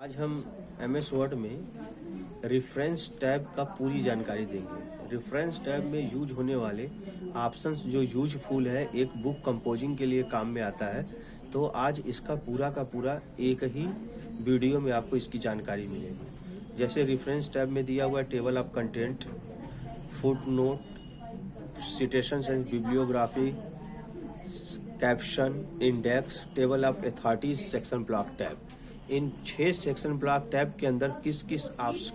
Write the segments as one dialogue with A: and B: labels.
A: आज हम MS word में रेफरेंस टैब का पूरी जानकारी देंगे। रेफरेंस टैब में यूज होने वाले ऑप्शंस जो यूजफुल है, एक बुक कंपोजिंग के लिए काम में आता है। तो आज इसका पूरा का पूरा एक ही वीडियो में आपको इसकी जानकारी मिलेगी। जैसे रेफरेंस टैब में दिया हुआ table of content, footnote, citations and bibliography, caption, index, table of authorities, section block tab. इन 6 सेक्शन ब्लॉक टैब के अंदर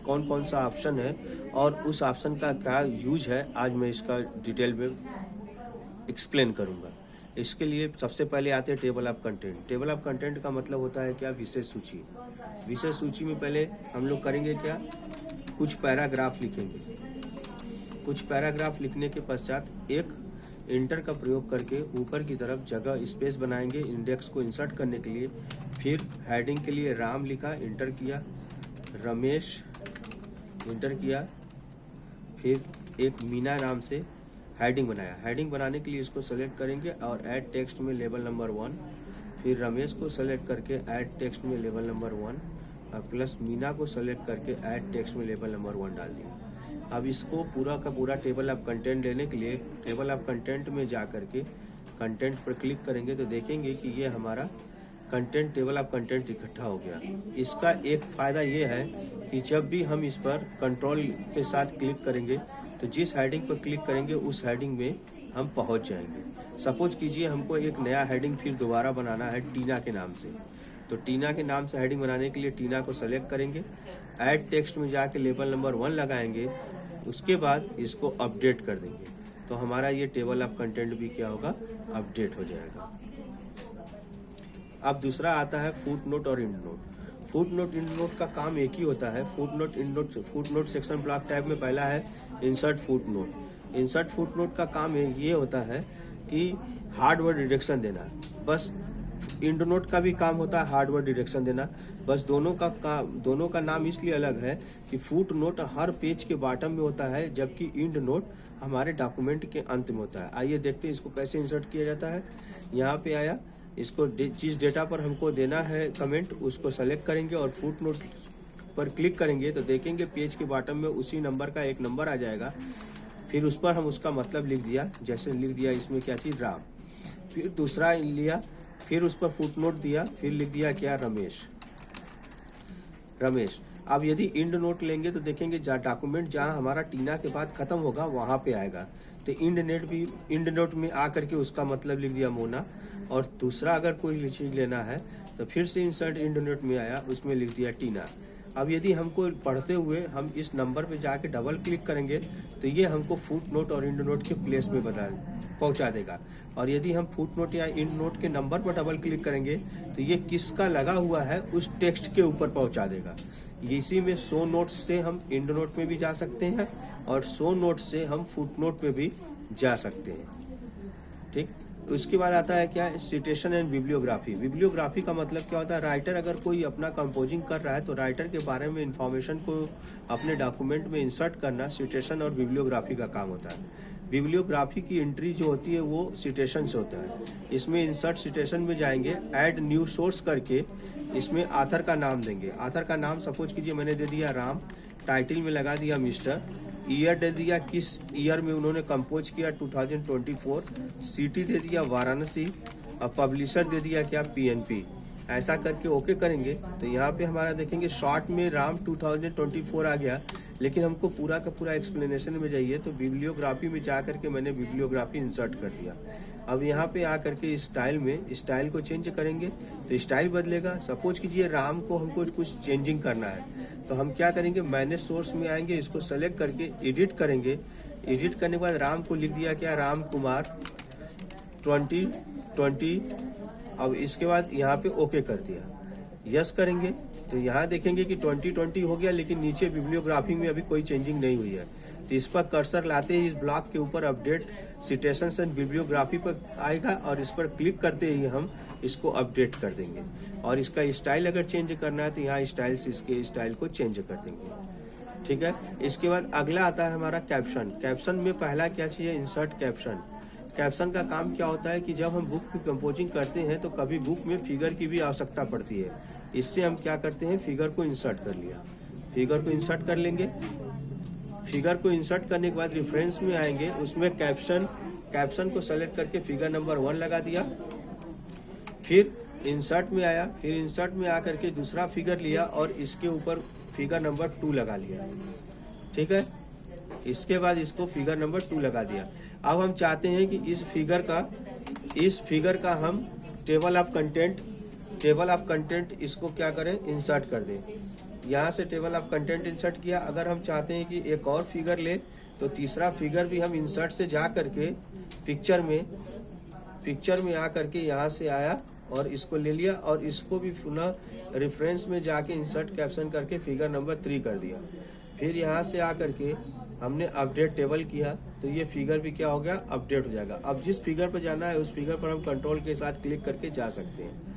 A: कौन कौन सा ऑप्शन है और उस ऑप्शन का क्या यूज है, आज मैं इसका डिटेल में एक्सप्लेन करूंगा। इसके लिए सबसे पहले आते हैं table of content. Table of content का मतलब होता है क्या? विषय सूची। विषय सूची में पहले हम लोग करेंगे क्या? कुछ पैराग्राफ लिखेंगे। कुछ पैराग्राफ लिखने के पश्चात एक इंटर का प्रयोग करके ऊपर की तरफ जगह स्पेस बनाएंगे इंडेक्स को इंसर्ट करने के लिए। फिर हेडिंग के लिए राम लिखा, इंटर किया, रमेश, इंटर किया। फिर एक मीना नाम से हेडिंग बनाया। हेडिंग बनाने के लिए इसको सेलेक्ट करेंगे और ऐड टेक्स्ट में लेवल नंबर 1। फिर रमेश को सेलेक्ट करके ऐड टेक्स्ट में लेवल नंबर 1 और प्लस मीना को सेलेक्ट करके ऐड टेक्स्ट में लेवल नंबर 1 डाल दिया। अब इसको पूरा का पूरा टेबल ऑफ कंटेंट लेने के लिए टेबल ऑफ कंटेंट में जा करके कंटेंट पर क्लिक करेंगे तो देखेंगे कि ये हमारा कंटेंट टेबल ऑफ कंटेंट इकट्ठा हो गया। इसका एक फ़ायदा ये है कि जब भी हम इस पर कंट्रोल के साथ क्लिक करेंगे तो जिस हेडिंग पर क्लिक करेंगे उस हेडिंग में हम पहुंच जाएंगे। सपोज कीजिए हमको एक नया हेडिंग फिर दोबारा बनाना है टीना के नाम से, तो टीना के नाम से हेडिंग बनाने के लिए टीना को सेलेक्ट करेंगे, ऐड टेक्स्ट में जाके लेवल नंबर 1 लगाएंगे, उसके बाद इसको अपडेट कर देंगे तो हमारा ये टेबल ऑफ कंटेंट भी क्या होगा? अपडेट हो जाएगा। अब दूसरा आता है फुट नोट और endnote. Footnote endnote का काम एक ही होता है। Footnote section block tab में पहला है insert footnote. Insert footnote का काम ये होता है कि हार्ड वर्ड डिरेक्शन देना। बस इंड नोट का भी काम होता है हार्ड वर्ड डिरेक्शन देना। बस दोनों का नाम इसलिए अलग है कि फुट नोट हर पेज के बॉटम में होता है जबकि इंड नोट हमारे डॉक्यूमेंट के अंत में होता है। आइए देखते हैं इसको कैसे इंसर्ट किया जाता है। यहाँ पे आया, इसको जिस डेटा पर हमको देना है कमेंट उसको सेलेक्ट करेंगे और फुट नोट पर क्लिक करेंगे तो देखेंगे पेज के बॉटम में उसी नंबर का एक नंबर आ जाएगा। फिर उस पर हम उसका मतलब लिख दिया, जैसे लिख दिया इसमें क्या चीज़? राम। फिर दूसरा लिया, फिर उस पर फुट नोट दिया, फिर लिख दिया क्या? रमेश। अब यदि इंड नोट लेंगे तो देखेंगे डॉक्यूमेंट जहाँ हमारा टीना के बाद खत्म होगा वहाँ पे आएगा, तो इंड नोट में आकर के उसका मतलब लिख दिया मोना। और दूसरा अगर कोई चीज लेना है तो फिर से इंसर्ट इंड नोट में आया, उसमें लिख दिया टीना। अब यदि हमको पढ़ते हुए हम इस नंबर पे जाके डबल क्लिक करेंगे तो ये हमको फुट नोट और इंड नोट के प्लेस में पहुंचा देगा। और यदि हम फुट नोट या इंड नोट के नंबर पर डबल क्लिक करेंगे तो ये किसका लगा हुआ है उस टेक्स्ट के ऊपर पहुंचा देगा। इसी में शो नोट्स से हम इंड नोट में भी जा सकते हैं और शो नोट्स से हम फुट नोट में भी जा सकते हैं। ठीक, उसके बाद आता है क्या? Citation and bibliography. बिब्लियोग्राफी का मतलब क्या होता है? राइटर अगर कोई अपना कंपोजिंग कर रहा है तो राइटर के बारे में इंफॉर्मेशन को अपने डॉक्यूमेंट में इंसर्ट करना सिटेशन और बिब्लियोग्राफी का काम होता है। बिब्लियोग्राफी की एंट्री जो होती है वो सिटेशन से होता है। इसमें इंसर्ट सिटेशन में जाएंगे, ऐड न्यू सोर्स करके इसमें ऑथर का नाम देंगे। ऑथर का नाम सपोज कीजिए मैंने दे दिया राम, टाइटल में लगा दिया मिस्टर, ईयर दे दिया किस ईयर में उन्होंने कंपोज किया 2024, सिटी दे दिया वाराणसी और पब्लिशर दे दिया क्या? PNP। ऐसा करके ओके करेंगे तो यहाँ पे हमारा देखेंगे शॉर्ट में राम 2024 आ गया, लेकिन हमको पूरा का पूरा एक्सप्लेनेशन में जाइए तो बिब्लियोग्राफी में जा करके मैंने बिब्लियोग्राफी इंसर्ट कर दिया। अब यहाँ पे आ करके स्टाइल को चेंज करेंगे तो स्टाइल बदलेगा। सपोज कीजिए राम को हमको कुछ चेंजिंग करना है तो हम क्या करेंगे? मैनेज सोर्स में आएंगे, इसको सेलेक्ट करके एडिट करेंगे। एडिट करने के बाद राम को लिख दिया क्या? राम कुमार 2020। अब इसके बाद यहाँ पे ओके कर दिया, यस करेंगे तो यहाँ देखेंगे कि 2020 हो गया, लेकिन नीचे बिब्लियोग्राफी में अभी कोई चेंजिंग नहीं हुई है। तो इस पर कर्सर लाते ही इस ब्लॉक के ऊपर अपडेट सिटेशंस एंड बिब्लियोग्राफी पर आएगा और इस पर क्लिक करते ही हम इसको अपडेट कर देंगे। और इसका स्टाइल अगर चेंज करना है तो यहाँ स्टाइल से इसके स्टाइल को चेंज कर देंगे। ठीक है, इसके बाद अगला आता है हमारा कैप्शन। कैप्शन में पहला क्या चाहिए? Insert caption. कैप्शन का काम क्या होता है कि जब हम बुक की कंपोजिंग करते हैं तो कभी बुक में फिगर की भी आवश्यकता पड़ती है। इससे हम क्या करते हैं, फिगर को इंसर्ट कर लिया, फिगर को इंसर्ट कर लेंगे। फिगर को इंसर्ट करने के बाद रेफरेंस में आएंगे, उसमें कैप्शन को सेलेक्ट करके फिगर नंबर 1 लगा दिया। फिर इंसर्ट में आया, फिर इंसर्ट में आकर के दूसरा फिगर लिया और इसके ऊपर फिगर नंबर 2 लगा लिया। ठीक है, इसके बाद इसको फिगर नंबर 2 लगा दिया। अब हम चाहते हैं कि इस फिगर का हम टेबल ऑफ कंटेंट इसको क्या करें, इंसर्ट कर दें। यहाँ से टेबल ऑफ कंटेंट इंसर्ट किया। अगर हम चाहते हैं कि एक और फिगर ले तो तीसरा फिगर भी हम इंसर्ट से जा करके पिक्चर में आ करके यहाँ से आया और इसको ले लिया और इसको भी पुनः रेफरेंस में जाके इंसर्ट कैप्शन करके फिगर नंबर 3 कर दिया। फिर यहाँ से आ करके हमने अपडेट टेबल किया तो ये फिगर भी क्या हो गया, अपडेट हो जाएगा। अब जिस फिगर पर जाना है उस फिगर पर हम कंट्रोल के साथ क्लिक करके जा सकते हैं।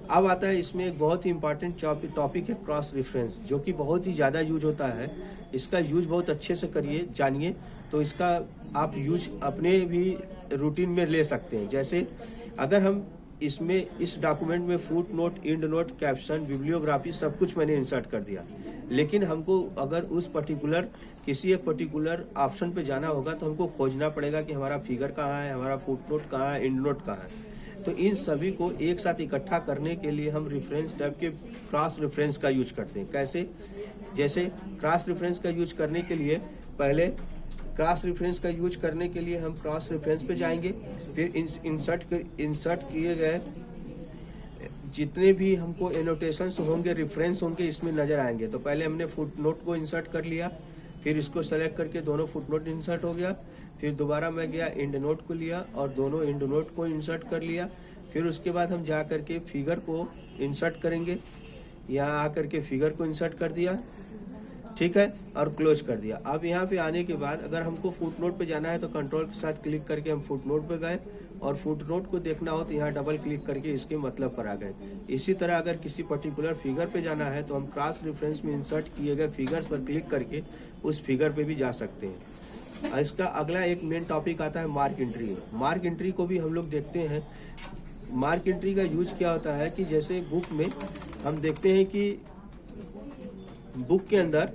A: अब आता है इसमें एक बहुत ही इंपॉर्टेंट टॉपिक है क्रॉस रेफरेंस, जो कि बहुत ही ज़्यादा यूज होता है। इसका यूज बहुत अच्छे से करिए, जानिए, तो इसका आप यूज अपने भी रूटीन में ले सकते हैं। जैसे अगर हम इस डॉक्यूमेंट में foot note, and note, caption, bibliography सब कुछ मैंने इंसर्ट कर दिया, लेकिन हमको अगर किसी एक पर्टिकुलर ऑप्शन पे जाना होगा तो हमको खोजना पड़ेगा कि हमारा फिगर कहाँ है, हमारा फुट नोट कहाँ है, एंड नोट कहाँ है। तो इन सभी को एक साथ इकट्ठा करने के लिए हम रेफरेंस टाइप के क्रॉस रेफरेंस का यूज करते हैं। कैसे, जैसे क्रॉस रेफरेंस का यूज करने के लिए हम क्रॉस रेफरेंस पे जाएंगे। फिर इंसर्ट किए गए जितने भी हमको एनोटेशंस होंगे, रेफरेंस होंगे, इसमें नजर आएंगे। तो पहले हमने फुट नोट को इंसर्ट कर लिया, फिर इसको सेलेक्ट करके दोनों फुट नोट इंसर्ट हो गया। फिर दोबारा मैं गया, एंड नोट को लिया और दोनों एंड नोट को इंसर्ट कर लिया। फिर उसके बाद हम जा करके फिगर को इंसर्ट करेंगे, यहाँ आकर के फिगर को इंसर्ट कर दिया, ठीक है, और क्लोज कर दिया। अब यहाँ पे आने के बाद अगर हमको फुट नोट पे जाना है तो कंट्रोल के साथ क्लिक करके हम फुट नोट पे गए, और फुट नोट को देखना हो तो यहाँ डबल क्लिक करके इसके मतलब पर आ गए। इसी तरह अगर किसी पर्टिकुलर फिगर पे जाना है तो हम क्रॉस रेफरेंस में इंसर्ट किए गए फिगर्स पर क्लिक करके उस फिगर पे भी जा सकते हैं। इसका अगला एक मेन टॉपिक आता है मार्क एंट्री। मार्क एंट्री को भी हम लोग देखते हैं। मार्क एंट्री का यूज क्या होता है कि जैसे बुक में हम देखते हैं कि बुक के अंदर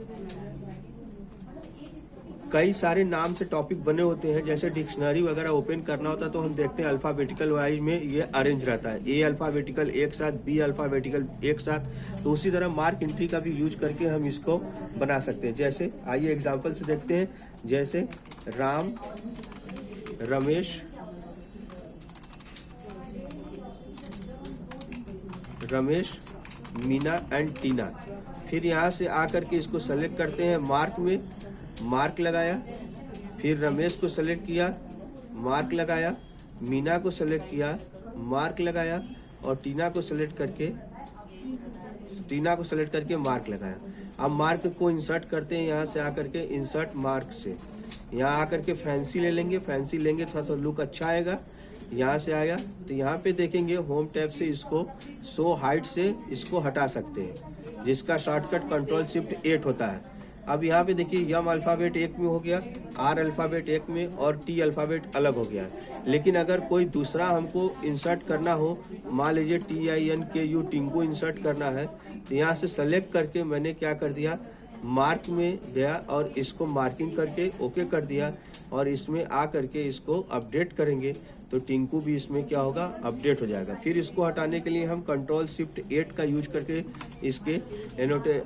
A: कई सारे नाम से टॉपिक बने होते हैं। जैसे डिक्शनरी वगैरह ओपन करना होता है तो हम देखते हैं अल्फ़ाबेटिकल वाइज में ये अरेंज रहता है, ए अल्फ़ाबेटिकल एक साथ, बी अल्फ़ाबेटिकल एक साथ। तो उसी तरह मार्क एंट्री का भी यूज करके हम इसको बना सकते हैं। जैसे आइए एग्जांपल से देखते हैं। जैसे राम, रमेश, मीना एंड टीना। फिर यहाँ से आकर के इसको सेलेक्ट करते हैं, मार्क में मार्क लगाया, फिर रमेश को सेलेक्ट किया, मार्क लगाया, मीना को सेलेक्ट किया, मार्क लगाया, और टीना को सेलेक्ट करके मार्क लगाया। अब मार्क को इंसर्ट करते हैं, यहाँ से आकर के इंसर्ट मार्क से यहाँ आकर के फैंसी ले लेंगे। फैंसी लेंगे थोड़ा सा लुक अच्छा आएगा। यहाँ से आया तो यहाँ पे देखेंगे होम टैब से इसको शो हाइट से इसको हटा सकते हैं, जिसका शॉर्टकट कंट्रोल शिफ्ट 8 होता है। अब यहाँ पे देखिए यम अल्फ़ाबेट एक में हो गया, आर अल्फ़ाबेट एक में और टी अल्फ़ाबेट अलग हो गया। लेकिन अगर कोई दूसरा हमको इंसर्ट करना हो, मान लीजिए TINKU टिंकू इंसर्ट करना है, तो यहाँ से सेलेक्ट करके मैंने क्या कर दिया, मार्क में गया और इसको मार्किंग करके ओके कर दिया, और इसमें आ करके इसको अपडेट करेंगे तो टिंकू भी इसमें क्या होगा, अपडेट हो जाएगा। फिर इसको हटाने के लिए हम कंट्रोल शिफ्ट 8 का यूज करके इसके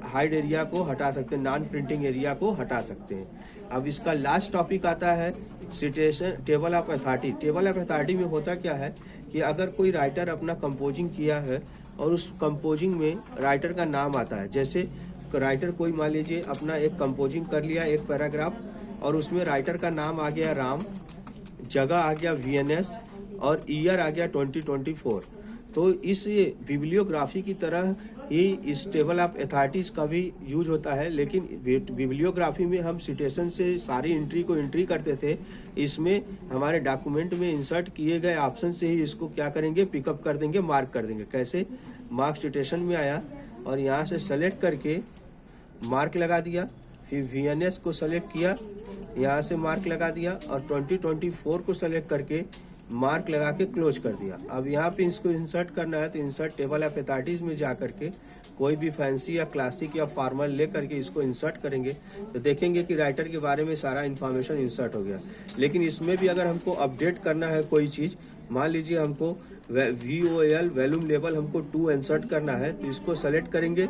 A: हाइड एरिया को हटा सकते हैं, नॉन प्रिंटिंग एरिया को हटा सकते हैं। अब इसका लास्ट टॉपिक आता है citation table of authority. Table of authority में होता क्या है कि अगर कोई राइटर अपना कंपोजिंग किया है और उस कंपोजिंग में राइटर का नाम आता है, जैसे राइटर कोई मान लीजिए अपना एक कंपोजिंग कर लिया एक पैराग्राफ, और उसमें राइटर का नाम आ गया राम, जगह आ गया VNS और ईयर आ गया 2024। तो इस बिब्लियोग्राफी की तरह ही इस टेबल ऑफ अथॉरिटीज़ का भी यूज होता है। लेकिन बिब्लियोग्राफी में हम सिटेशन से सारी एंट्री को एंट्री करते थे, इसमें हमारे डॉक्यूमेंट में इंसर्ट किए गए ऑप्शन से ही इसको क्या करेंगे, पिकअप कर देंगे, मार्क कर देंगे। कैसे, मार्क सिटेशन में आया और यहाँ से सेलेक्ट करके मार्क लगा दिया, फिर VNS को सेलेक्ट किया, यहाँ से मार्क लगा दिया, और 2024 को सेलेक्ट करके मार्क लगा के क्लोज कर दिया। अब यहाँ पे इसको इंसर्ट करना है तो इंसर्ट टेबल ऑफ अथॉरिटीज में जा करके कोई भी फैंसी या क्लासिक या फॉर्मल ले करके इसको इंसर्ट करेंगे तो देखेंगे कि राइटर के बारे में सारा इन्फॉर्मेशन इंसर्ट हो गया। लेकिन इसमें भी अगर हमको अपडेट करना है कोई चीज़, मान लीजिए हमको VOL वॉल्यूम लेवल हमको 2 इंसर्ट करना है तो इसको सेलेक्ट करेंगे,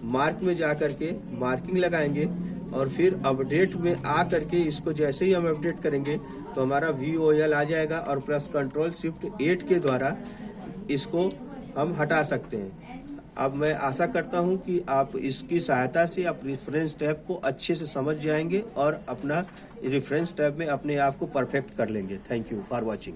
A: मार्क में जा करके मार्किंग लगाएंगे और फिर अपडेट में आ करके इसको जैसे ही हम अपडेट करेंगे तो हमारा VOL आ जाएगा और प्लस कंट्रोल शिफ्ट 8 के द्वारा इसको हम हटा सकते हैं। अब मैं आशा करता हूं कि आप इसकी सहायता से आप रेफरेंस टैब को अच्छे से समझ जाएंगे और अपना रेफरेंस टैब में अपने आप को परफेक्ट कर लेंगे। Thank you for watching.